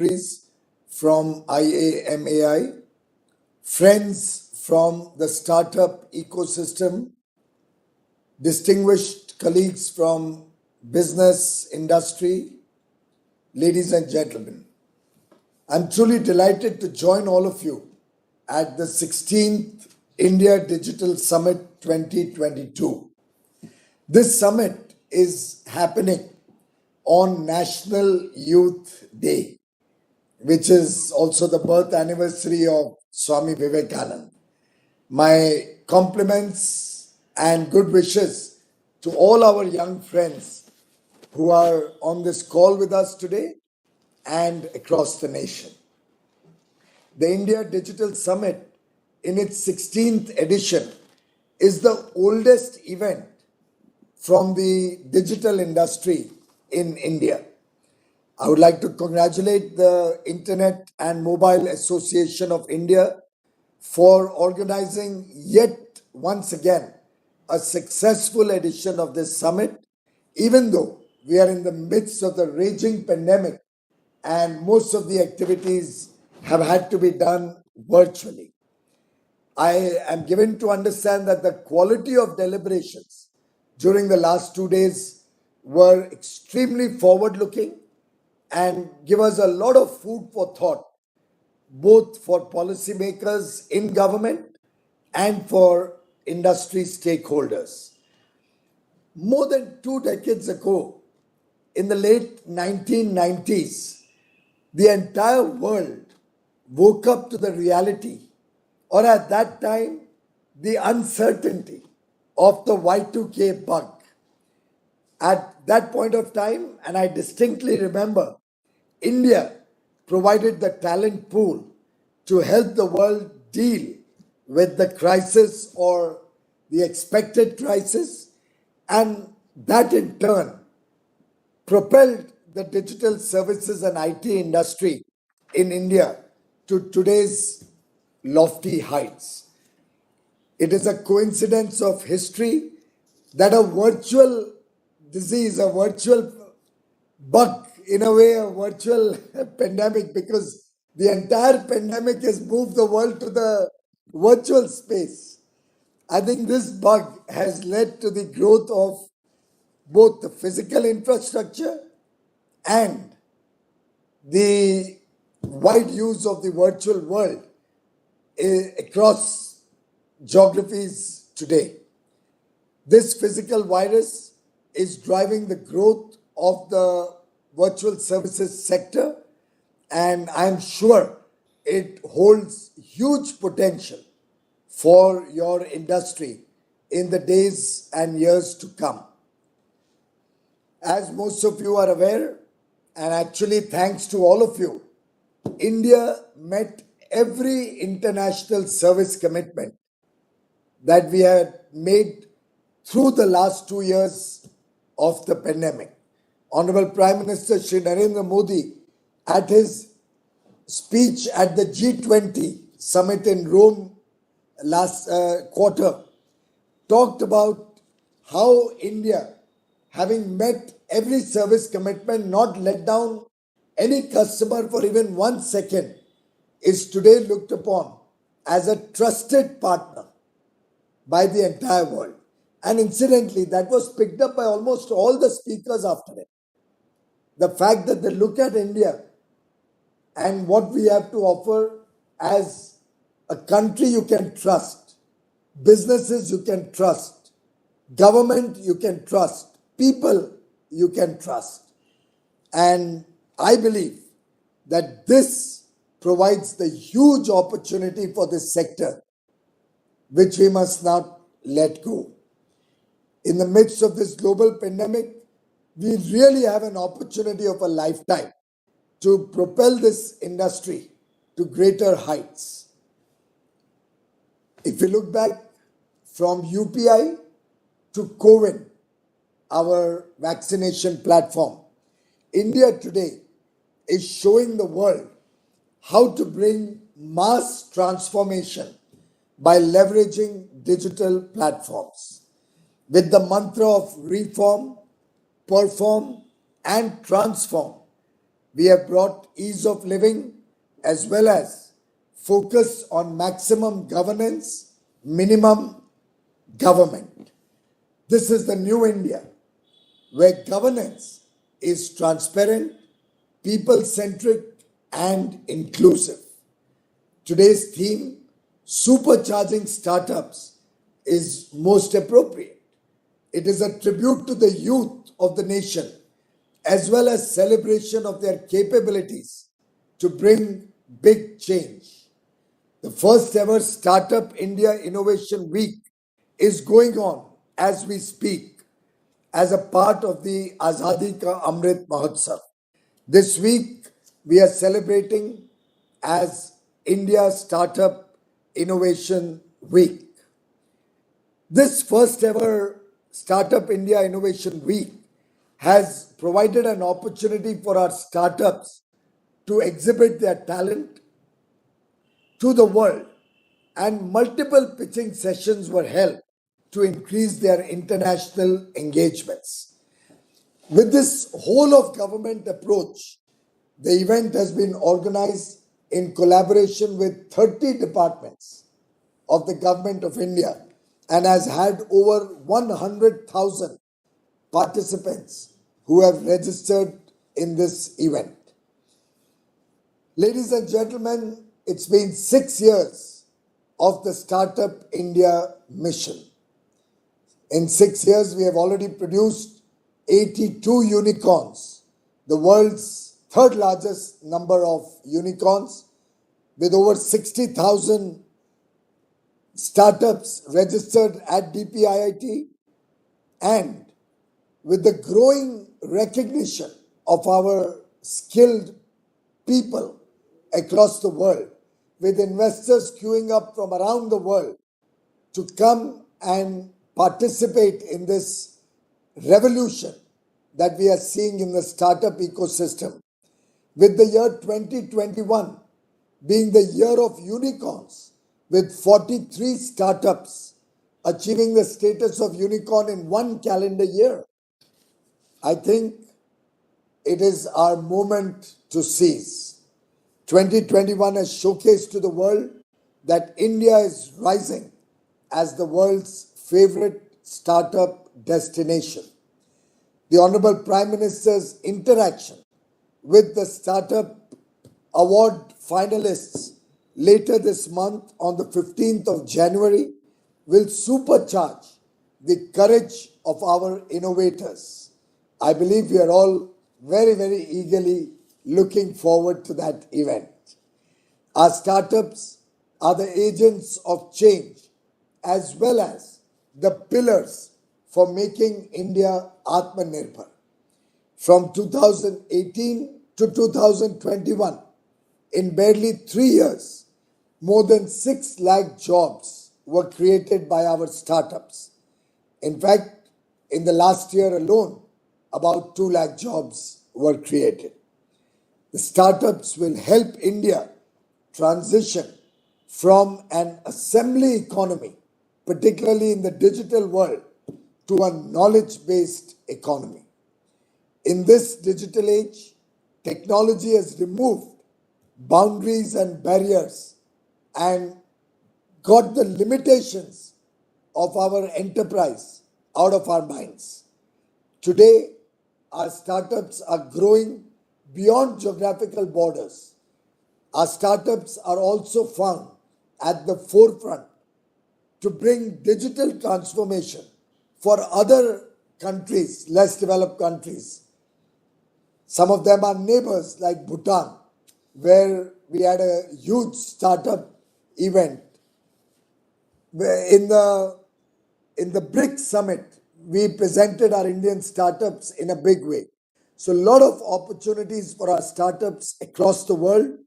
dignitaries from IAMAI, friends from the startup ecosystem, distinguished colleagues from business industry, ladies and gentlemen. I'm truly delighted to join all of you at the 16th India Digital Summit 2022. This summit is happening on National Youth Day, which is also the birth anniversary of Swami Vivekananda. My compliments and good wishes to all our young friends who are on this call with us today and across the nation. The India Digital Summit, in its 16th edition, is the oldest event from the digital industry in India. I would like to congratulate the Internet and Mobile Association of India for organizing yet once again a successful edition of this summit, even though we are in the midst of the raging pandemic and most of the activities have had to be done virtually. I am given to understand that the quality of deliberations during the last 2 days were extremely forward-looking and give us a lot of food for thought, both for policymakers in government and for industry stakeholders. More than 2 decades ago, in the late 1990s, the entire world woke up to the reality, or at that time, the uncertainty of the Y2K bug. At that point of time, and I distinctly remember, India provided the talent pool to help the world deal with the crisis or the expected crisis, and that in turn propelled the digital services and IT industry in India to today's lofty heights. It is a coincidence of history that a virtual disease, a virtual bug, in a way, a virtual pandemic, because the entire pandemic has moved the world to the virtual space. I think this bug has led to the growth of both the physical infrastructure and the wide use of the virtual world across geographies today. This physical virus is driving the growth of the virtual services sector, and I'm sure it holds huge potential for your industry in the days and years to come. As most of you are aware, and actually thanks to all of you, India met every international service commitment that we had made through the last 2 years of the pandemic. Honorable Prime Minister Shri Narendra Modi, at his speech at the G20 summit in Rome last quarter, talked about how India, having met every service commitment, not let down any customer for even 1 second, is today looked upon as a trusted partner by the entire world. And incidentally, that was picked up by almost all the speakers after it. The fact that they look at India and what we have to offer as a country you can trust, businesses you can trust, government you can trust, people you can trust. And I believe that this provides the huge opportunity for this sector, which we must not let go. In the midst of this global pandemic, we really have an opportunity of a lifetime to propel this industry to greater heights. If you look back from UPI to CoWIN, our vaccination platform, India today is showing the world how to bring mass transformation by leveraging digital platforms. With the mantra of reform, perform, and transform, We have brought ease of living as well as focus on maximum governance, minimum government. This is the new India where governance is transparent, people centric, and inclusive. Today's theme, supercharging startups, is most appropriate. It is a tribute to the youth of the nation as well as celebration of their capabilities to bring big change. The first ever Startup India Innovation Week is going on as we speak as a part of the Azadi Ka Amrit Mahotsav. This week we are celebrating as India Startup Innovation Week. This first ever Startup India Innovation Week has provided an opportunity for our startups to exhibit their talent to the world, and multiple pitching sessions were held to increase their international engagements. With this whole of government approach, the event has been organized in collaboration with 30 departments of the Government of India and has had over 100,000 participants who have registered in this event. Ladies and gentlemen, it's been 6 years of the Startup India mission. In 6 years, we have already produced 82 unicorns, the world's third largest number of unicorns, with over 60,000 startups registered at DPIIT, and with the growing recognition of our skilled people across the world, with investors queuing up from around the world to come and participate in this revolution that we are seeing in the startup ecosystem. With the year 2021 being the year of unicorns, with 43 startups achieving the status of unicorn in one calendar year, I think it is our moment to seize. 2021 has showcased to the world that India is rising as the world's favorite startup destination. The Honorable Prime Minister's interaction with the Startup Award finalists later this month on the 15th of January will supercharge the courage of our innovators. I believe we are all very, very eagerly looking forward to that event. Our startups are the agents of change as well as the pillars for making India Atmanirbhar. From 2018 to 2021, in barely 3 years, more than 6 lakh jobs were created by our startups. In fact, in the last year alone, about 2 lakh jobs were created. The startups will help India transition from an assembly economy, particularly in the digital world, to a knowledge-based economy. In this digital age, technology has removed boundaries and barriers and got the limitations of our enterprise out of our minds. Today, our startups are growing beyond geographical borders. Our startups are also found at the forefront to bring digital transformation for other countries, less developed countries. Some of them are neighbors like Bhutan, where we had a huge startup event. In the BRICS summit, we presented our Indian startups in a big way. So a lot of opportunities for our startups across the world,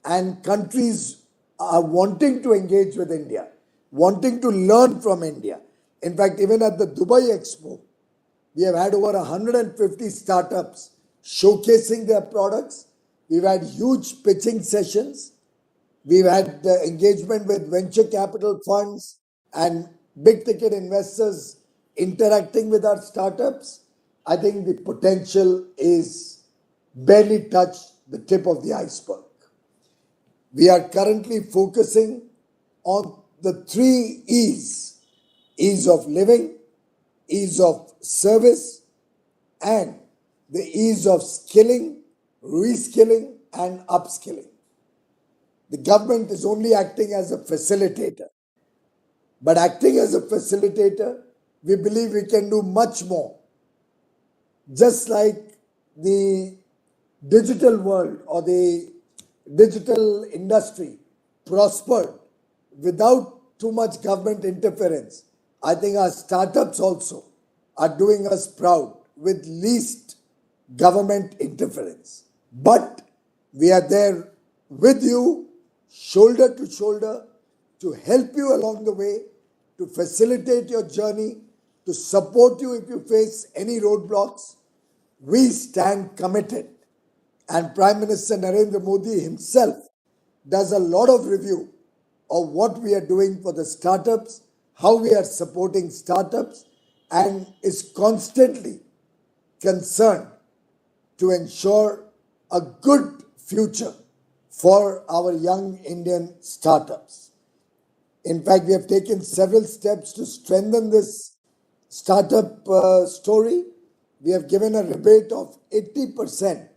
and countries are wanting to engage with India, wanting to learn from India. In fact, even at the Dubai Expo, we have had over 150 startups showcasing their products. We've had huge pitching sessions. We've had engagement with venture capital funds and big ticket investors interacting with our startups. I think the potential is barely touched the tip of the iceberg. We are currently focusing on the three ease of living, ease of service, and the ease of skilling, reskilling, and upskilling. The government is only acting as a facilitator. But acting as a facilitator, we believe we can do much more. Just like the digital world or the digital industry prospered without too much government interference, I think our startups also are doing us proud with least government interference. But we are there with you, shoulder to shoulder, to help you along the way, to facilitate your journey, to support you if you face any roadblocks. We stand committed. And Prime Minister Narendra Modi himself does a lot of review of what we are doing for the startups, how we are supporting startups, and is constantly concerned to ensure a good future for our young Indian startups. In fact, we have taken several steps to strengthen this startup story. We have given a rebate of 80%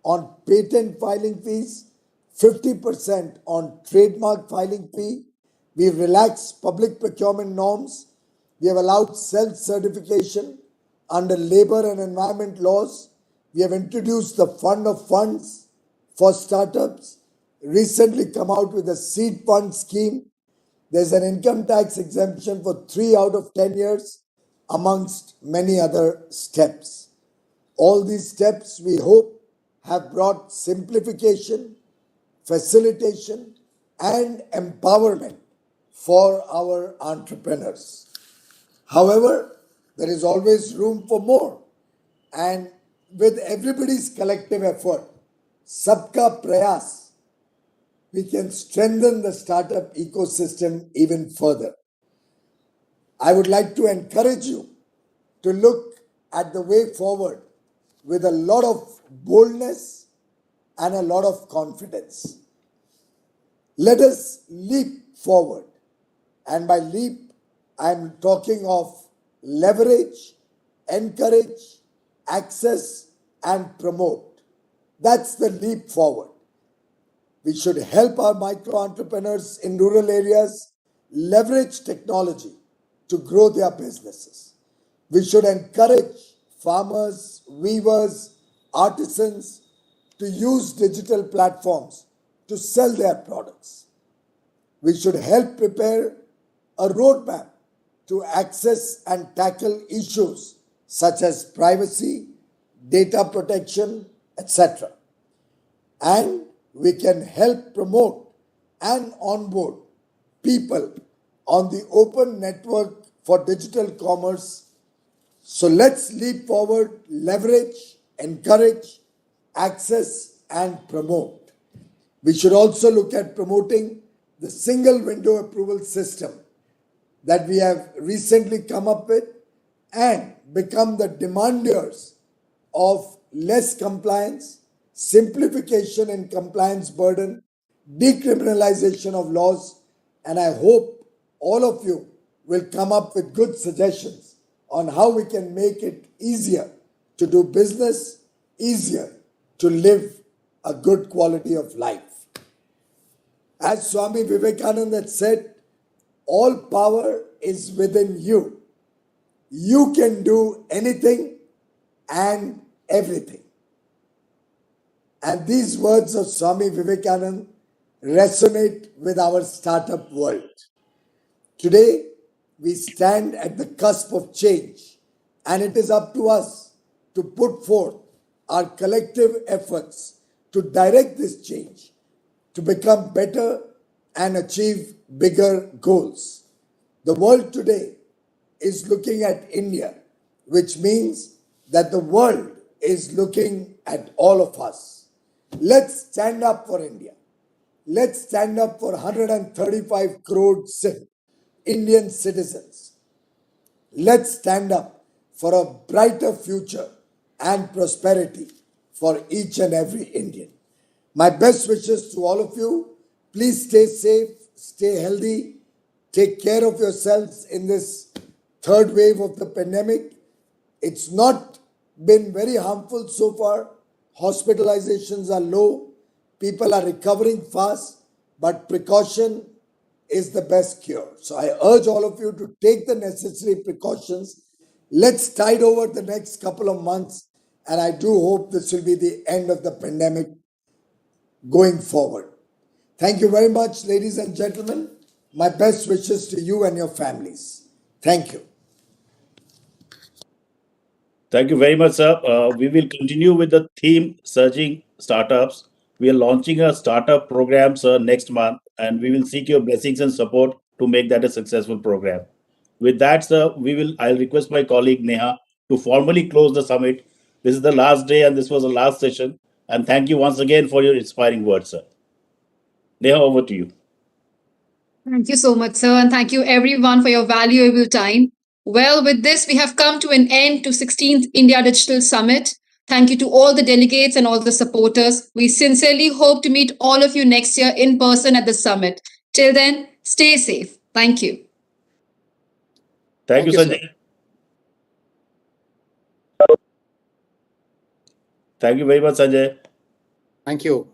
on patent filing fees, 50% on trademark filing fee. We've relaxed public procurement norms. We have allowed self-certification under labor and environment laws. We have introduced the fund of funds for startups, recently come out with a seed fund scheme. There's an income tax exemption for 3 out of 10 years, amongst many other steps. All these steps, we hope, have brought simplification, facilitation, and empowerment for our entrepreneurs. However, there is always room for more. And with everybody's collective effort, Sabka Prayas, we can strengthen the startup ecosystem even further. I would like to encourage you to look at the way forward with a lot of boldness and a lot of confidence. Let us leap forward. And by leap, I'm talking of leverage, encourage, access, and promote. That's the leap forward. We should help our micro entrepreneurs in rural areas leverage technology to grow their businesses. We should encourage farmers, weavers, artisans to use digital platforms to sell their products. We should help prepare a roadmap to access and tackle issues such as privacy, data protection, etc. And we can help promote and onboard people on the open network for digital commerce. So let's leap forward, leverage, encourage, access, and promote. We should also look at promoting the single window approval system that we have recently come up with and become the demanders of less compliance, simplification in compliance burden, decriminalization of laws, and I hope all of you will come up with good suggestions on how we can make it easier to do business, easier to live a good quality of life. As Swami Vivekananda had said, all power is within you. You can do anything and everything. And these words of Swami Vivekananda resonate with our startup world. Today, we stand at the cusp of change, and it is up to us to put forth our collective efforts to direct this change, to become better and achieve bigger goals. The world today is looking at India, which means that the world is looking at all of us. Let's stand up for India. Let's stand up for 135 crore Indian citizens. Let's stand up for a brighter future and prosperity for each and every Indian. My best wishes to all of you. Please stay safe, stay healthy, take care of yourselves in this third wave of the pandemic. It's not been very harmful so far. Hospitalizations are low, people are recovering fast, but precaution is the best cure. So I urge all of you to take the necessary precautions. Let's tide over the next couple of months, and I do hope this will be the end of the pandemic going forward. Thank you very much, ladies and gentlemen. My best wishes to you and your families. Thank you. Thank you very much, sir. We will continue with the theme surging startups. We are launching a startup program, sir, next month, and we will seek your blessings and support to make that a successful program. With that, sir, I'll request my colleague Neha to formally close the summit. This is the last day, and this was the last session. And thank you once again for your inspiring words, sir. Neha, over to you. Thank you so much, sir, and thank you everyone for your valuable time. Well, with this, we have come to an end to 16th India Digital Summit. Thank you to all the delegates and all the supporters. We sincerely hope to meet all of you next year in person at the summit. Till then, stay safe. Thank you. Thank you, Thank you, sir. Sanjay. Thank you very much, Sanjay. Thank you.